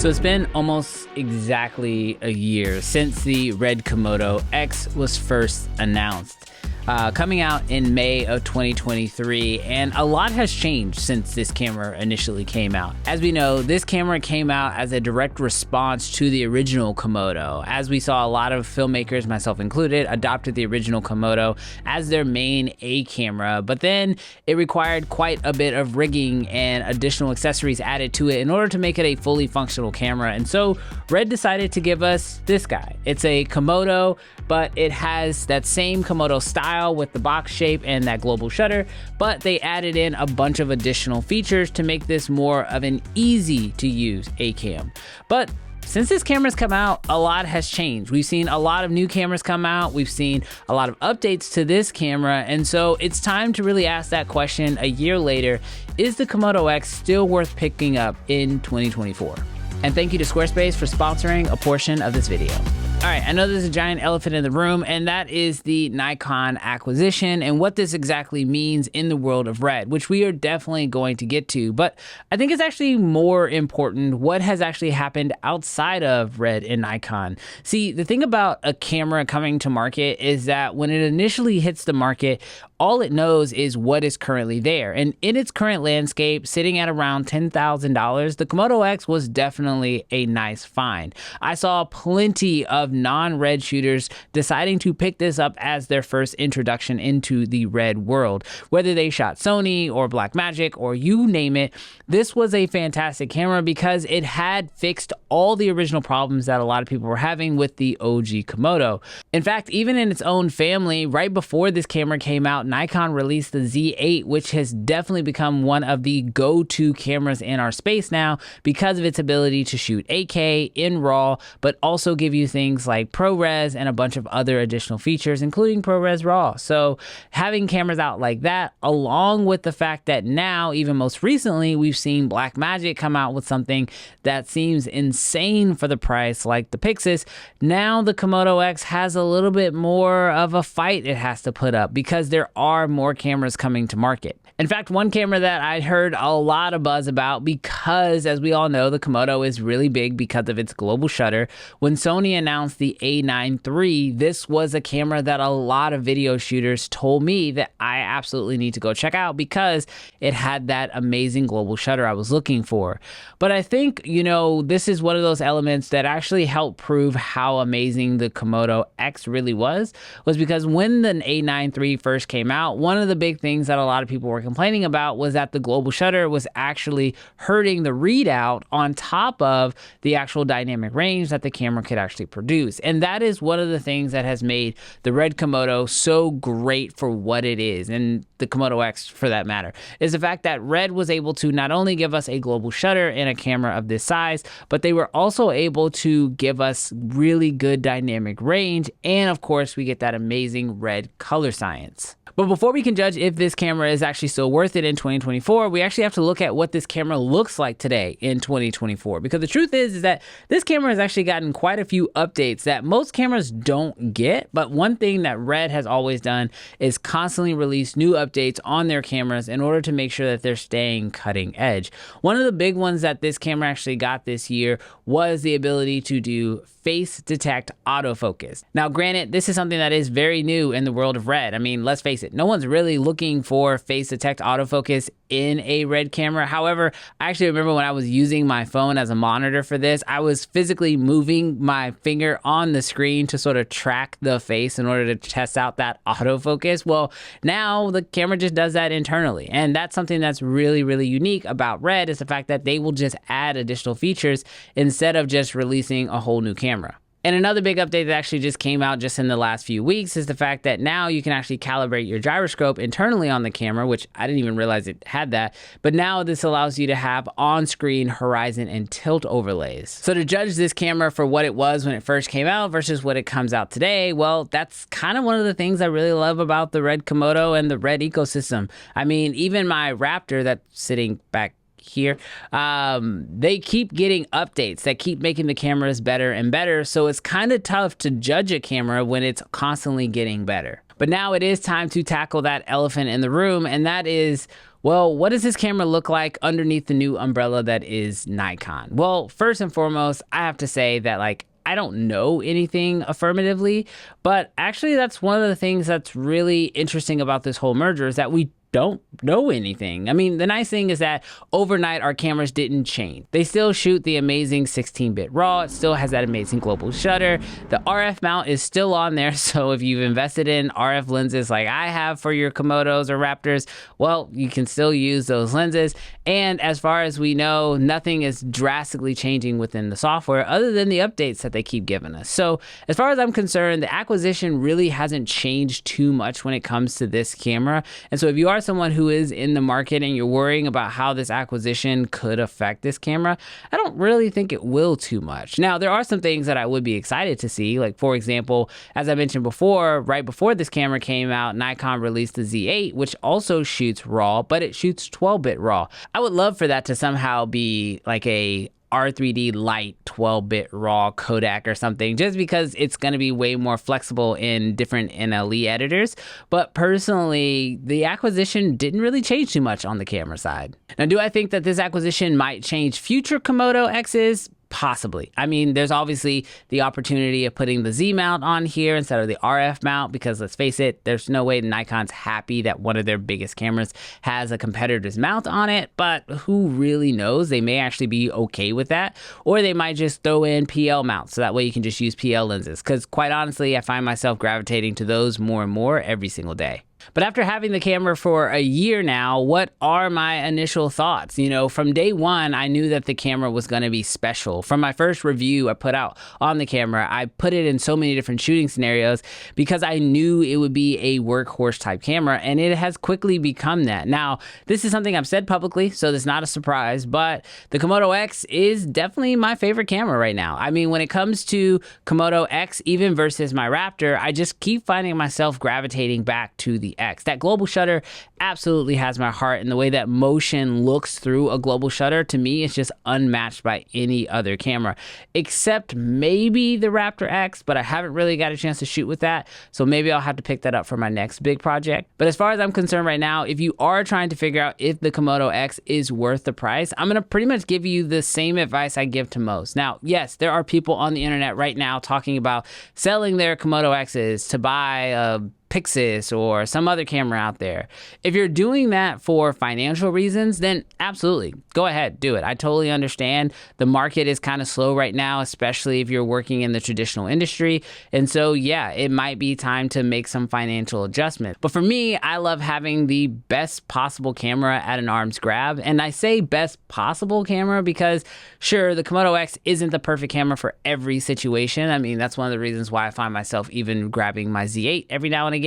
So it's been almost exactly a year since the Red Komodo X was first announced, coming out in May of 2023, and a lot has changed since this camera initially came out. As we know, this camera came out as a direct response to the original Komodo, as we saw a lot of filmmakers, myself included, adopted the original Komodo as their main A camera, but then it required quite a bit of rigging and additional accessories added to it in order to make it a fully functional camera. And so Red decided to give us this guy. It's a Komodo, but it has that same Komodo style with the box shape and that global shutter, but they added in a bunch of additional features to make this more of an easy to use A cam. But since this camera's come out, a lot has changed. We've seen a lot of new cameras come out. We've seen a lot of updates to this camera. And so it's time to really ask that question a year later, is the Komodo X still worth picking up in 2024? And thank you to Squarespace for sponsoring a portion of this video. All right, I know there's a giant elephant in the room, and that is the Nikon acquisition and what this exactly means in the world of Red, which we are definitely going to get to. But I think it's actually more important what has actually happened outside of Red and Nikon. See, the thing about a camera coming to market is that when it initially hits the market, all it knows is what is currently there. And in its current landscape, sitting at around $10,000, the Komodo X was definitely a nice find. I saw plenty of non-Red shooters deciding to pick this up as their first introduction into the Red world. Whether they shot Sony or Blackmagic or you name it, this was a fantastic camera because it had fixed all the original problems that a lot of people were having with the OG Komodo. In fact, even in its own family, right before this camera came out, Nikon released the Z8, which has definitely become one of the go-to cameras in our space now because of its ability to shoot 8K in RAW, but also give you things like ProRes and a bunch of other additional features, including ProRes RAW. So having cameras out like that, along with the fact that now, even most recently, we've seen Blackmagic come out with something that seems insane for the price, like the Pixis. Now the Komodo X has a little bit more of a fight it has to put up because there are more cameras coming to market. In fact, one camera that I heard a lot of buzz about because, as we all know, the Komodo is really big because of its global shutter. When Sony announced the A9 III, this was a camera that a lot of video shooters told me that I absolutely need to go check out because it had that amazing global shutter I was looking for. But I think, this is one of those elements that actually helped prove how amazing the Komodo X really was because when the A9 III first came out, one of the big things that a lot of people were complaining about was that the global shutter was actually hurting the readout on top of the actual dynamic range that the camera could actually produce. And that is one of the things that has made the Red Komodo so great for what it is, and the Komodo X for that matter, is the fact that Red was able to not only give us a global shutter in a camera of this size, but they were also able to give us really good dynamic range, and of course we get that amazing red color science. But before we can judge if this camera is actually still worth it in 2024, we actually have to look at what this camera looks like today in 2024. Because the truth is that this camera has actually gotten quite a few updates that most cameras don't get. But one thing that Red has always done is constantly release new updates on their cameras in order to make sure that they're staying cutting edge. One of the big ones that this camera actually got this year was the ability to do face detect autofocus. Now, granted, this is something that is very new in the world of Red. I mean, let's face it, no one's really looking for face detect autofocus in a Red camera. However, I actually remember when I was using my phone as a monitor for this, I was physically moving my finger on the screen to sort of track the face in order to test out that autofocus. Well, now the camera just does that internally. And that's something that's really, really unique about Red, is the fact that they will just add additional features instead of just releasing a whole new camera. And another big update that actually just came out just in the last few weeks is the fact that now you can actually calibrate your gyroscope internally on the camera, which I didn't even realize it had that. But now this allows you to have on-screen horizon and tilt overlays. So to judge this camera for what it was when it first came out versus what it comes out today, well, that's kind of one of the things I really love about the Red Komodo and the Red ecosystem. I mean, even my Raptor that's sitting back here, they keep getting updates that keep making the cameras better and better, so it's kind of tough to judge a camera when it's constantly getting better. But now it is time to tackle that elephant in the room, and that is, well, what does this camera look like underneath the new umbrella that is Nikon? Well, first and foremost, I have to say that I don't know anything affirmatively, but actually that's one of the things that's really interesting about this whole merger is that we don't know anything. I mean, the nice thing is that overnight our cameras didn't change. They still shoot the amazing 16-bit RAW. It still has that amazing global shutter. The RF mount is still on there. So if you've invested in RF lenses like I have for your Komodos or Raptors, well, you can still use those lenses. And as far as we know, nothing is drastically changing within the software other than the updates that they keep giving us. So as far as I'm concerned, the acquisition really hasn't changed too much when it comes to this camera. And so if you are someone who is in the market and you're worrying about how this acquisition could affect this camera, I don't really think it will too much. Now, there are some things that I would be excited to see. Like, for example, as I mentioned before, right before this camera came out, Nikon released the Z8, which also shoots RAW, but it shoots 12-bit RAW. I would love for that to somehow be like a R3D Lite 12-bit RAW codec or something, just because it's going to be way more flexible in different NLE editors. But personally, the acquisition didn't really change too much on the camera side. Now, do I think that this acquisition might change future Komodo X's? Possibly. I mean, there's obviously the opportunity of putting the Z mount on here instead of the RF mount, because let's face it, there's no way Nikon's happy that one of their biggest cameras has a competitor's mount on it, but who really knows? They may actually be okay with that, or they might just throw in PL mounts, so that way you can just use PL lenses, because quite honestly, I find myself gravitating to those more and more every single day. But after having the camera for a year now, what are my initial thoughts? You know, from day one, I knew that the camera was going to be special. From my first review I put out on the camera, I put it in so many different shooting scenarios because I knew it would be a workhorse type camera, and it has quickly become that. Now, this is something I've said publicly, so it's not a surprise, but the Komodo X is definitely my favorite camera right now. I mean, when it comes to Komodo X, even versus my Raptor, I just keep finding myself gravitating back to the X. That global shutter absolutely has my heart, and the way that motion looks through a global shutter, to me, is just unmatched by any other camera, except maybe the Raptor X, but I haven't really got a chance to shoot with that, so maybe I'll have to pick that up for my next big project. But as far as I'm concerned right now, if you are trying to figure out if the Komodo X is worth the price, I'm going to pretty much give you the same advice I give to most. Now, yes, there are people on the internet right now talking about selling their Komodo X's to buy a Pixis or some other camera out there. If you're doing that for financial reasons, then absolutely, go ahead, do it. I totally understand the market is kind of slow right now, especially if you're working in the traditional industry. And so, yeah, it might be time to make some financial adjustment. But for me, I love having the best possible camera at an arm's grab. And I say best possible camera because, sure, the Komodo X isn't the perfect camera for every situation. I mean, that's one of the reasons why I find myself even grabbing my Z8 every now and again.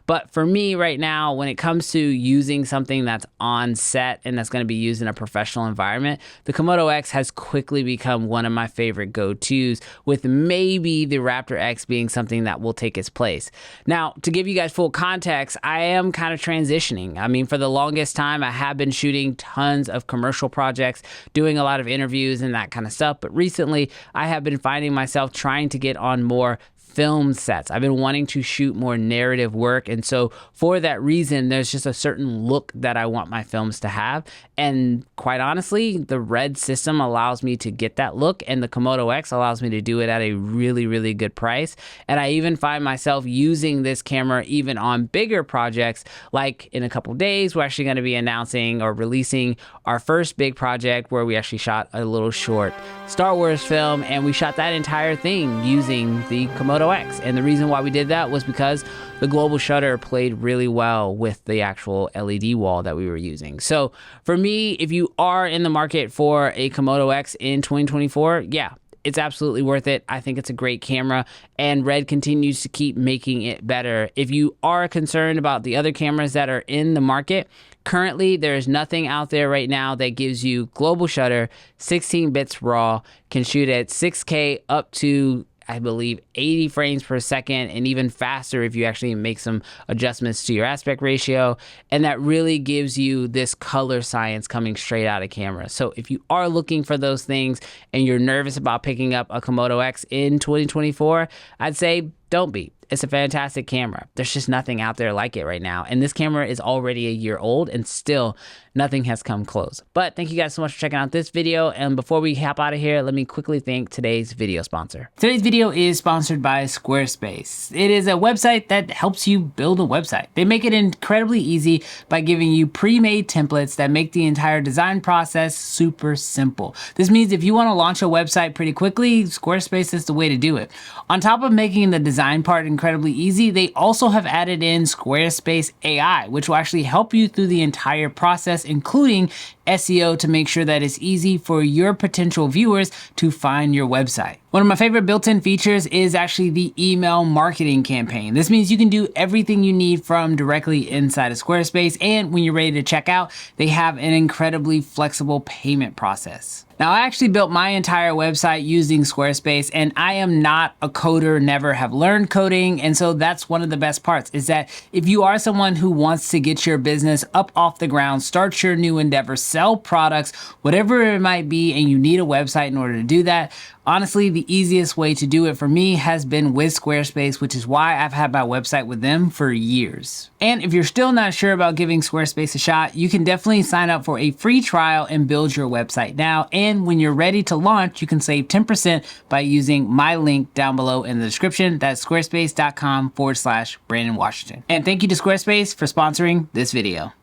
But for me right now, when it comes to using something that's on set and that's going to be used in a professional environment, the Komodo X has quickly become one of my favorite go-tos, with maybe the Raptor X being something that will take its place. Now, to give you guys full context, I am kind of transitioning. I mean, for the longest time, I have been shooting tons of commercial projects, doing a lot of interviews and that kind of stuff. But recently, I have been finding myself trying to get on more film sets. I've been wanting to shoot more narrative work, and so for that reason, there's just a certain look that I want my films to have, and quite honestly, the Red system allows me to get that look, and the Komodo X allows me to do it at a really, really good price. And I even find myself using this camera even on bigger projects. Like in a couple days, we're actually going to be announcing or releasing our first big project where we actually shot a little short Star Wars film, and we shot that entire thing using the Komodo X. And the reason why we did that was because the global shutter played really well with the actual LED wall that we were using. So for me, if you are in the market for a Komodo X in 2024, yeah, it's absolutely worth it. I think it's a great camera, and Red continues to keep making it better. If you are concerned about the other cameras that are in the market, currently there's nothing out there right now that gives you global shutter, 16 bits RAW, can shoot at 6K up to, I believe, 80 frames per second, and even faster if you actually make some adjustments to your aspect ratio. And that really gives you this color science coming straight out of camera. So if you are looking for those things and you're nervous about picking up a Komodo X in 2024, I'd say don't be. It's a fantastic camera. There's just nothing out there like it right now. And this camera is already a year old and still nothing has come close. But thank you guys so much for checking out this video. And before we hop out of here, let me quickly thank today's video sponsor. Today's video is sponsored by Squarespace. It is a website that helps you build a website. They make it incredibly easy by giving you pre-made templates that make the entire design process super simple. This means if you want to launch a website pretty quickly, Squarespace is the way to do it. On top of making the design part incredibly easy, they also have added in Squarespace AI, which will actually help you through the entire process, including SEO, to make sure that it's easy for your potential viewers to find your website. One of my favorite built-in features is actually the email marketing campaign. This means you can do everything you need from directly inside of Squarespace, and when you're ready to check out, they have an incredibly flexible payment process. Now, I actually built my entire website using Squarespace, and I am not a coder, never have learned coding, and so that's one of the best parts, is that if you are someone who wants to get your business up off the ground, start your new endeavor, sell products, whatever it might be, and you need a website in order to do that, honestly, the easiest way to do it for me has been with Squarespace, which is why I've had my website with them for years. And if you're still not sure about giving Squarespace a shot, you can definitely sign up for a free trial and build your website now. And when you're ready to launch, you can save 10% by using my link down below in the description. That's squarespace.com/Brandon Washington. And thank you to Squarespace for sponsoring this video.